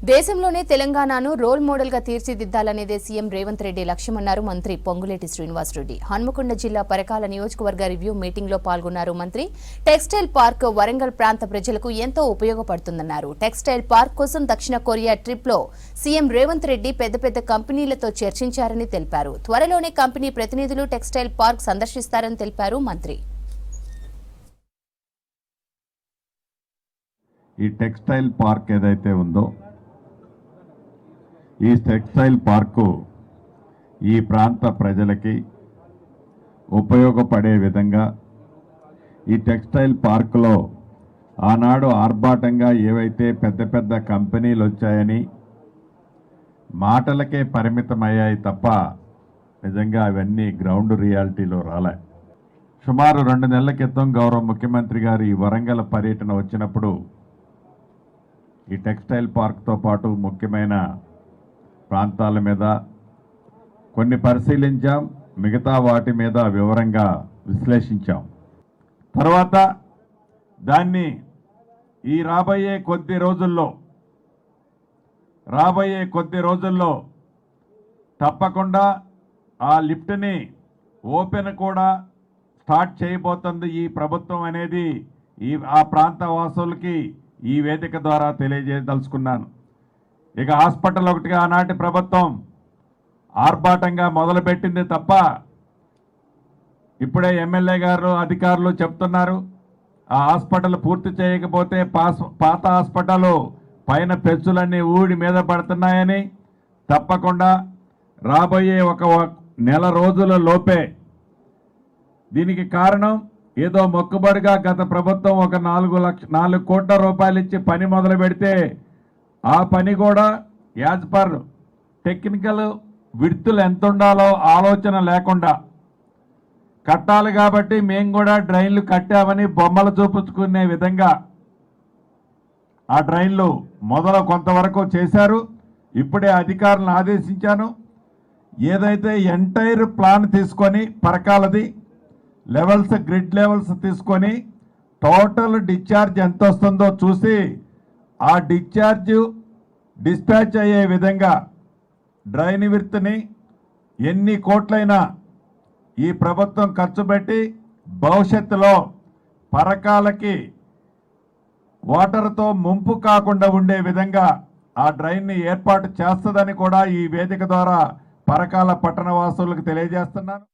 దేశంలోనే తెలంగాణను role model గా తీర్చిదిద్దాలనేదే సీఎం రేవంత్ రెడ్డి లక్ష్యమన్నారు మంత్రి పొంగులేటి శ్రీనివాసరెడ్డి. హన్మకొండ జిల్లా పరకాల నియోజకవర్గ రివ్యూ మీటింగ్ లో పాల్గొన్నారు మంత్రి. టెక్స్టైల్ పార్క్ వరంగల్ ప్రాంత ప్రజలకు ఎంతో ఉపయోగపడుతుందన్నారు. టెక్స్టైల్ పార్క్ కోసం దక్షిణ కొరియా ట్రిప్ లో సీఎం రేవంత్ రెడ్డి పెద్ద పెద్ద కంపెనీలతో చర్చించారని తెలిపారు. త్వరలోనే కంపెనీ ప్రతినిధులు టెక్స్టైల్ పార్క్ సందర్శిస్తారని తెలిపారు మంత్రి. ఈ టెక్స్టైల్ పార్క్ ఏదైతే ఉందో ఈ టెక్స్టైల్ పార్కు ఈ ప్రాంత ప్రజలకి ఉపయోగపడే విధంగా ఈ టెక్స్టైల్ పార్కులో ఆనాడు ఆర్భాటంగా ఏవైతే పెద్ద పెద్ద కంపెనీలు వచ్చాయని మాటలకే పరిమితమయ్యాయి తప్ప నిజంగా అవన్నీ గ్రౌండ్ రియాలిటీలో రాలే. సుమారు 2 నెలల క్రితం గౌరవ ముఖ్యమంత్రి గారు ఈ వరంగల్ పర్యటన వచ్చినప్పుడు ఈ టెక్స్టైల్ పార్క్తో పాటు ముఖ్యమైన ప్రాంతాల మీద కొన్ని పరిశీలించాం, మిగతా వాటి మీద వివరంగా విశ్లేషించాం. తర్వాత దాన్ని ఈ రాబోయే కొద్ది రోజుల్లో తప్పకుండా ఆ లిఫ్ట్ని ఓపెన్ కూడా స్టార్ట్ చేయబోతుంది ఈ ప్రభుత్వం అనేది ఆ ప్రాంత వాసులకి ఈ వేదిక ద్వారా తెలియజేయదలుచుకున్నాను. ఇక హాస్పిటల్ ఒకటిగా ఆనాటి ప్రభుత్వం ఆర్భాటంగా మొదలుపెట్టింది తప్ప ఇప్పుడే ఎమ్మెల్యే గారు అధికారులు చెప్తున్నారు ఆ హాస్పిటల్ పూర్తి చేయకపోతే పాత హాస్పిటల్ పైన పెచ్చులన్నీ ఊడి మీద పడుతున్నాయని, తప్పకుండా రాబోయే ఒక నెల రోజుల లోపే దీనికి కారణం ఏదో మొక్కుబడిగా గత ప్రభుత్వం ఒక 4 కోట్ల రూపాయలు ఇచ్చి పని మొదలు పెడితే ఆ పని కూడా యాజ్ పర్ టెక్నికల్ విడ్తులు ఎంత ఉండాలో ఆలోచన లేకుండా కట్టాలి కాబట్టి మేము కూడా డ్రైన్లు కట్టామని బొమ్మలు చూపించుకునే విధంగా ఆ డ్రైన్లు కొంతవరకు చేశారు. ఇప్పుడే అధికారులను ఆదేశించాను. ఏదైతే ఎంటైర్ ప్లాన్ తీసుకొని పరకాలది గ్రిడ్ లెవెల్స్ తీసుకొని టోటల్ డిశ్చార్జ్ ఎంత వస్తుందో చూసి ఆ డిస్పాచ్ అయ్యే విధంగా డ్రైన్ విర్త్ని ఎన్ని కోట్లైనా ఈ ప్రభుత్వం ఖర్చు పెట్టి భవిష్యత్తులో పరకాలకి వాటర్తో ముంపు కాకుండా ఉండే విధంగా ఆ డ్రైన్ని ఏర్పాటు చేస్తుందని కూడా ఈ వేదిక ద్వారా పరకాల పట్టణ వాసులకు తెలియజేస్తున్నాను.